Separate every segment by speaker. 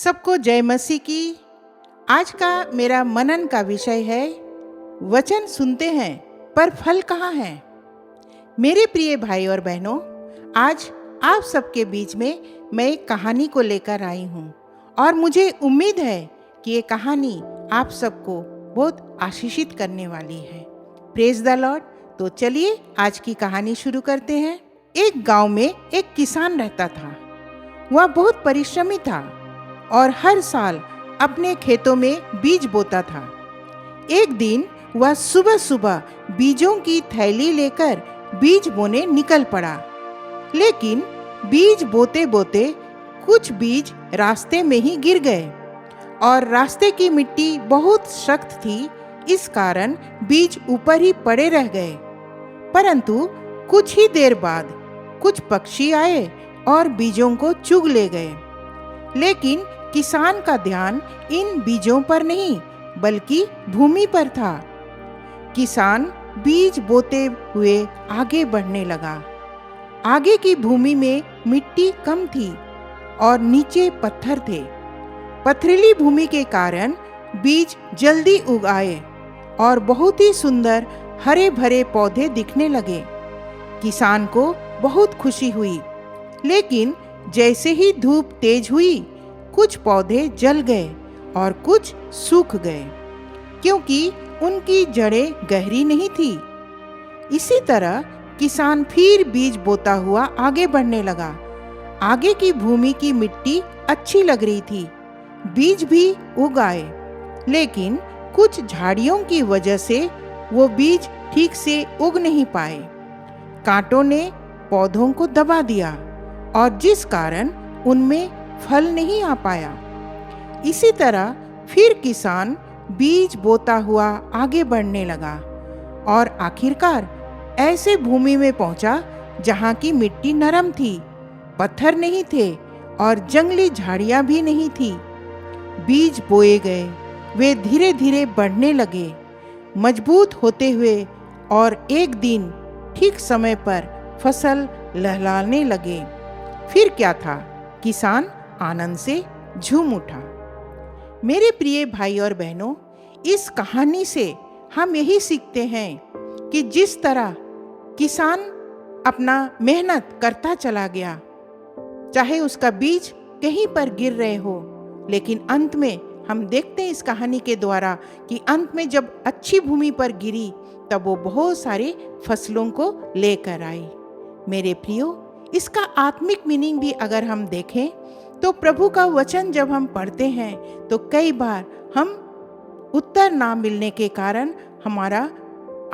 Speaker 1: सबको जय मसीह की। आज का मेरा मनन का विषय है, वचन सुनते हैं पर फल कहाँ है। मेरे प्रिय भाई और बहनों, आज आप सबके बीच में मैं एक कहानी को लेकर आई हूँ और मुझे उम्मीद है कि ये कहानी आप सबको बहुत आशीषित करने वाली है। Praise the Lord. तो चलिए आज की कहानी शुरू करते हैं। एक गांव में एक किसान रहता था। वह बहुत परिश्रमी था और हर साल अपने खेतों में बीज बोता था। एक दिन वह सुबह सुबह बीजों की थैली लेकर बीज बोने निकल पड़ा, लेकिन बीज बोते बोते कुछ बीज रास्ते में ही गिर गए और रास्ते की मिट्टी बहुत सख्त थी, इस कारण बीज ऊपर ही पड़े रह गए। परंतु कुछ ही देर बाद कुछ पक्षी आए और बीजों को चुग ले गए, लेकिन किसान का ध्यान इन बीजों पर नहीं बल्कि भूमि पर था। किसान बीज बोते हुए आगे बढ़ने लगा। आगे की भूमि में मिट्टी कम थी और नीचे पत्थर थे। पथरीली भूमि के कारण बीज जल्दी उग आए और बहुत ही सुंदर हरे भरे पौधे दिखने लगे। किसान को बहुत खुशी हुई, लेकिन जैसे ही धूप तेज हुई, कुछ पौधे जल गए और कुछ सूख गए, क्योंकि उनकी जड़ें गहरी नहीं थी। इसी तरह किसान फिर बीज बोता हुआ आगे बढ़ने लगा। आगे की भूमि की मिट्टी अच्छी लग रही थी, बीज भी उग आए, लेकिन कुछ झाड़ियों की वजह से वो बीज ठीक से उग नहीं पाए। कांटों ने पौधों को दबा दिया और जिस कारण उनमें फल नहीं आ पाया। इसी तरह फिर किसान बीज बोता हुआ आगे बढ़ने लगा और आखिरकार ऐसे भूमि में पहुंचा जहां की मिट्टी नरम थी, पत्थर नहीं थे और जंगली झाड़ियां भी नहीं थी। बीज बोए गए, वे धीरे धीरे बढ़ने लगे, मजबूत होते हुए और एक दिन ठीक समय पर फसल लहलाने लगे। फिर क्या था, किसान आनंद से झूम उठा। मेरे प्रिय भाई और बहनों, इस कहानी से हम यही सीखते हैं कि जिस तरह किसान अपना मेहनत करता चला गया, चाहे उसका बीज कहीं पर गिर रहे हो, लेकिन अंत में हम देखते हैं इस कहानी के द्वारा कि अंत में जब अच्छी भूमि पर गिरी तब वो बहुत सारे फसलों को लेकर आई। मेरे प्रियो, इसका आत्मिक मीनिंग भी अगर हम देखें तो प्रभु का वचन जब हम पढ़ते हैं तो कई बार हम उत्तर ना मिलने के कारण हमारा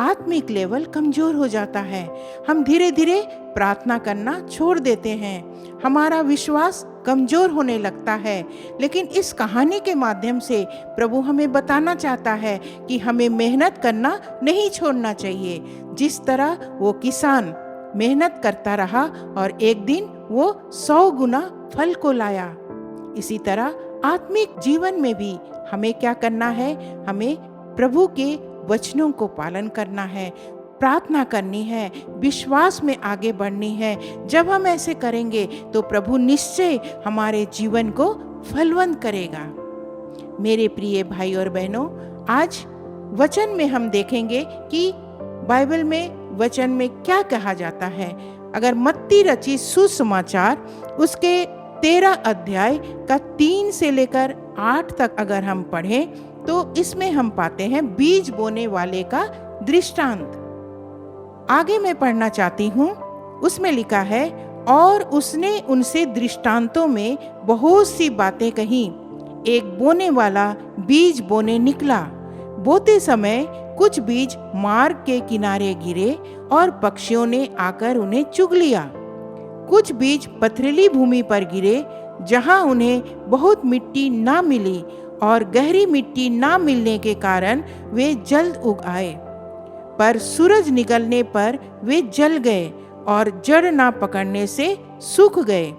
Speaker 1: आत्मिक लेवल कमजोर हो जाता है। हम धीरे धीरे प्रार्थना करना छोड़ देते हैं, हमारा विश्वास कमजोर होने लगता है। लेकिन इस कहानी के माध्यम से प्रभु हमें बताना चाहता है कि हमें मेहनत करना नहीं छोड़ना चाहिए। जिस तरह वो किसान मेहनत करता रहा और एक दिन वो 100 गुना फल को लाया, इसी तरह आत्मिक जीवन में भी हमें क्या करना है, हमें प्रभु के वचनों को पालन करना है, प्रार्थना करनी है, विश्वास में आगे बढ़नी है। जब हम ऐसे करेंगे तो प्रभु निश्चय हमारे जीवन को फलवंत करेगा। मेरे प्रिय भाई और बहनों, आज वचन में हम देखेंगे कि बाइबल में वचन में क्या कहा जाता है। अगर मत्ती रची सुसमाचार उसके 13 अध्याय का 3 से लेकर 8 तक अगर हम पढ़ें तो इसमें हम पाते हैं बीज बोने वाले का दृष्टांत। आगे मैं पढ़ना चाहती हूँ। उसमें लिखा है, और उसने उनसे दृष्टांतों में बहुत सी बातें कही। एक बोने वाला बीज बोने निकला। बोते समय कुछ बीज मार्ग के किनारे गिरे और पक्षियों ने आकर उन्हें चुग लिया। कुछ बीज पथरीली भूमि पर गिरे, जहां उन्हें बहुत मिट्टी ना मिली और गहरी मिट्टी ना मिलने के कारण वे जल्द उग आए। पर सूरज निकलने पर वे जल गए और जड़ ना पकड़ने से सूख गए।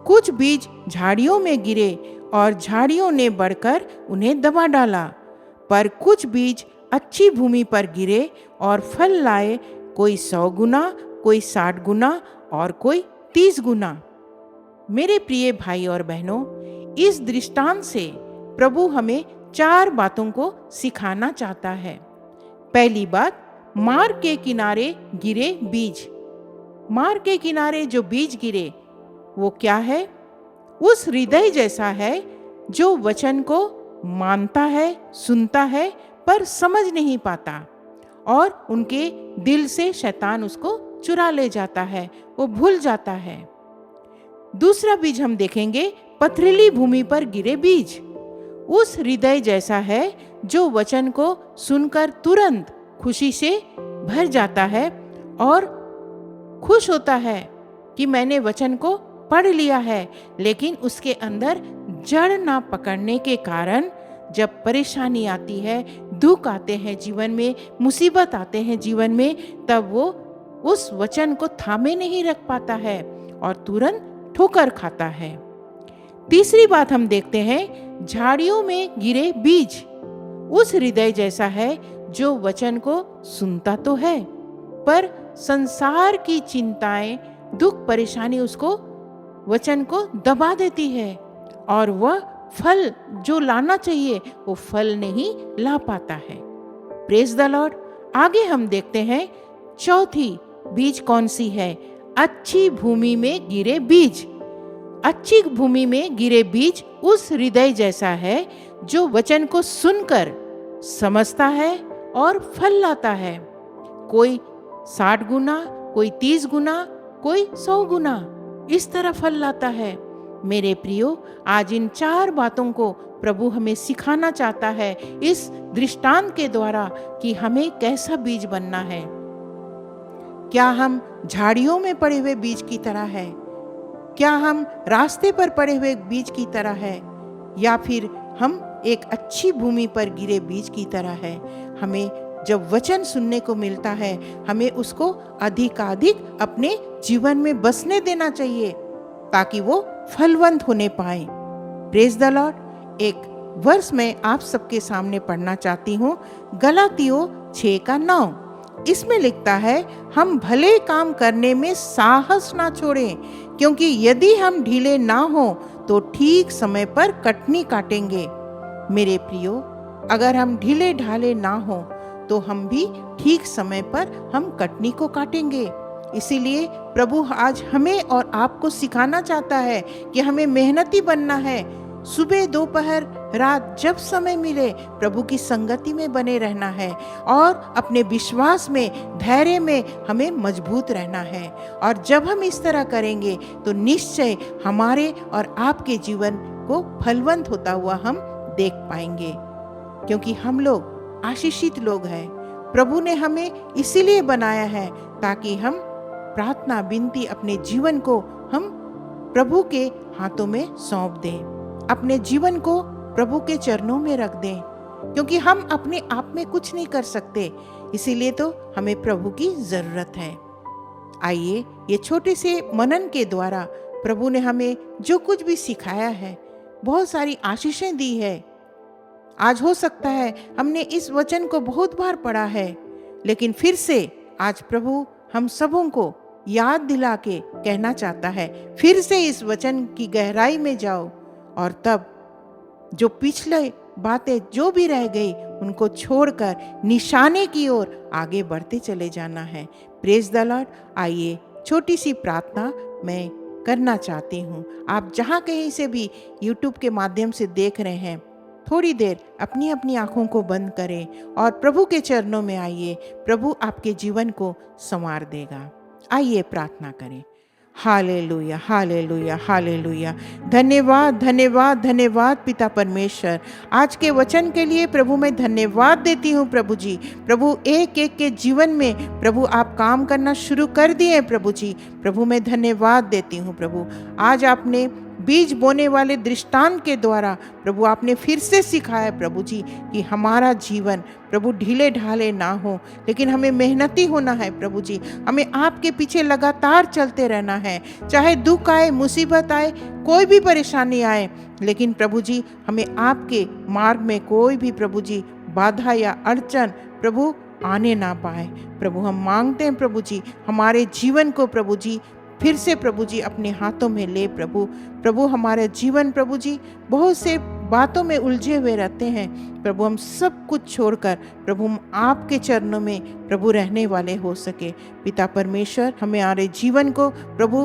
Speaker 1: कुछ बीज झाड़ियों में गिरे और झाड़ियों ने बढ़कर उन्हें दबा डाला। पर कुछ बीज अच्छी भूमि पर गिरे और फल लाए, कोई 100 गुना, कोई 60 गुना और कोई 30 गुना। मेरे प्रिय भाई और बहनों, इस दृष्टांत से प्रभु हमें 4 बातों को सिखाना चाहता है। पहली बात, मार्ग के किनारे गिरे बीज। मार्ग के किनारे जो बीज गिरे वो क्या है? उस हृदय जैसा है जो वचन को मानता है, सुनता है, पर समझ नहीं पाता और उनके दिल से शैतान उसको चुरा ले जाता है, वो भूल जाता है। दूसरा बीज हम देखेंगे, पथरीली भूमि पर गिरे बीज। उस हृदय जैसा है जो वचन को सुनकर तुरंत खुशी से भर जाता है और खुश होता है कि मैंने वचन को पढ़ लिया है, लेकिन उसके अंदर जड़ ना पकड़ने के कारण जब परेशानी आती है, दुख आते हैं जीवन में, मुसीबत आते हैं जीवन में, तब वो उस वचन को थामे नहीं रख पाता है और तुरंत ठोकर खाता है। तीसरी बात हम देखते हैं, झाड़ियों में गिरे बीज। उस हृदय जैसा है जो वचन को सुनता तो है, पर संसार की चिंताएं, दुख, परेशानी उसको वचन को दबा देती है और वह फल जो लाना चाहिए वो फल नहीं ला पाता है। Praise the Lord. आगे हम देखते हैं चौथी बीज कौन सी है? अच्छी भूमि में गिरे बीज। अच्छी भूमि में गिरे बीज उस हृदय जैसा है जो वचन को सुनकर समझता है और फल लाता है। कोई 60 गुना, कोई 30 गुना, कोई 100 गुना, इस तरह फल लाता है। मेरे प्रियो, आज इन 4 बातों को प्रभु हमें सिखाना चाहता है इस दृष्टांत के द्वारा कि हमें कैसा बीज बनना है। क्या हम झाड़ियों में पड़े हुए बीज की तरह है? क्या हम रास्ते पर पड़े हुए बीज की तरह है? या फिर हम एक अच्छी भूमि पर गिरे बीज की तरह है? हमें जब वचन सुनने को मिलता है, हमें उसको अधिकाधिक अपने जीवन में बसने देना चाहिए ताकि वो फलवंत होने पाए। Praise the Lord. एक वर्ष मैं आप सबके सामने पढ़ना चाहती हूँ, गलातियों 6:9। इसमें लिखता है, हम भले काम करने में साहस ना छोड़ें, क्योंकि यदि हम ढीले ना हो तो ठीक समय पर कटनी काटेंगे। मेरे प्रियो, अगर हम ढीले ढाले ना हो तो हम भी ठीक समय पर हम कटनी को काटेंगे। इसीलिए प्रभु आज हमें और आपको सिखाना चाहता है कि हमें मेहनती बनना है। सुबह, दोपहर, रात जब समय मिले प्रभु की संगति में बने रहना है और अपने विश्वास में, धैर्य में हमें मजबूत रहना है। और जब हम इस तरह करेंगे तो निश्चय हमारे और आपके जीवन को फलवंत होता हुआ हम देख पाएंगे, क्योंकि हम लोग आशीषित लोग हैं। प्रभु ने हमें इसीलिए बनाया है ताकि हम प्रार्थना, विनती, अपने जीवन को हम प्रभु के हाथों में सौंप दें, अपने जीवन को प्रभु के चरणों में रख दें, क्योंकि हम अपने आप में कुछ नहीं कर सकते। इसीलिए तो हमें प्रभु की जरूरत है। आइए, ये छोटे से मनन के द्वारा प्रभु ने हमें जो कुछ भी सिखाया है, बहुत सारी आशीषें दी है। आज हो सकता है हमने इस वचन को बहुत बार पढ़ा है, लेकिन फिर से आज प्रभु हम सबों को याद दिला के कहना चाहता है, फिर से इस वचन की गहराई में जाओ और तब जो पिछले बातें जो भी रह गई उनको छोड़कर निशाने की ओर आगे बढ़ते चले जाना है। Praise the Lord. आइए, छोटी सी प्रार्थना मैं करना चाहती हूँ। आप जहाँ कहीं से भी YouTube के माध्यम से देख रहे हैं, थोड़ी देर अपनी अपनी आंखों को बंद करें और प्रभु के चरणों में आइए। प्रभु आपके जीवन को संवार देगा। आइए प्रार्थना करें। Hallelujah, hallelujah, hallelujah. धन्यवाद, धन्यवाद, धन्यवाद पिता परमेश्वर। आज के वचन के लिए प्रभु मैं धन्यवाद देती हूँ प्रभु जी। प्रभु एक एक के जीवन में प्रभु आप काम करना शुरू कर दिए प्रभु जी। प्रभु मैं धन्यवाद देती हूँ प्रभु। आज आपने बीज बोने वाले दृष्टांत के द्वारा प्रभु आपने फिर से सिखाया प्रभु जी कि हमारा जीवन प्रभु ढीले ढाले ना हो, लेकिन हमें मेहनती होना है प्रभु जी। हमें आपके पीछे लगातार चलते रहना है, चाहे दुख आए, मुसीबत आए, कोई भी परेशानी आए, लेकिन प्रभु जी हमें आपके मार्ग में कोई भी प्रभु जी बाधा या अड़चन प्रभु आने ना पाए। प्रभु हम मांगते हैं प्रभु जी, हमारे जीवन को प्रभु जी फिर से प्रभु जी अपने हाथों में ले प्रभु हमारे जीवन प्रभु जी बहुत से बातों में उलझे हुए रहते हैं प्रभु, हम सब कुछ छोड़कर प्रभु हम आपके चरणों में प्रभु रहने वाले हो सके। पिता परमेश्वर, हमें हमारे जीवन को प्रभु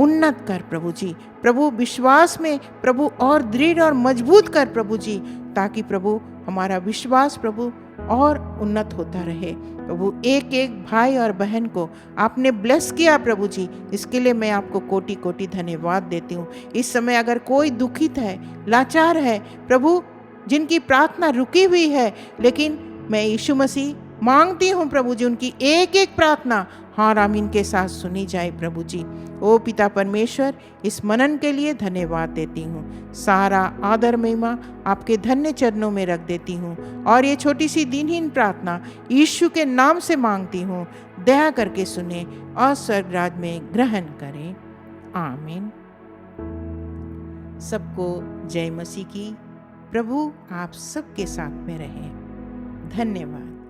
Speaker 1: उन्नत कर प्रभु जी, प्रभु विश्वास में प्रभु और दृढ़ और मजबूत कर प्रभु जी, ताकि प्रभु हमारा विश्वास प्रभु और उन्नत होता रहे। प्रभु एक एक भाई और बहन को आपने ब्लेस किया प्रभु जी, इसके लिए मैं आपको कोटि कोटि धन्यवाद देती हूँ। इस समय अगर कोई दुखित है, लाचार है प्रभु, जिनकी प्रार्थना रुकी हुई है, लेकिन मैं यीशु मसीह मांगती हूँ प्रभु जी उनकी एक एक प्रार्थना हाँ आमीन के साथ सुनी जाए प्रभु जी। ओ पिता परमेश्वर, इस मनन के लिए धन्यवाद देती हूँ। सारा आदर महिमा आपके धन्य चरणों में रख देती हूँ और ये छोटी सी दिनहीन प्रार्थना यीशु के नाम से मांगती हूँ। दया करके सुने और स्वर्गराज में ग्रहण करें। आमीन। सबको जय मसीह की। प्रभु आप सबके साथ में रहे। धन्यवाद।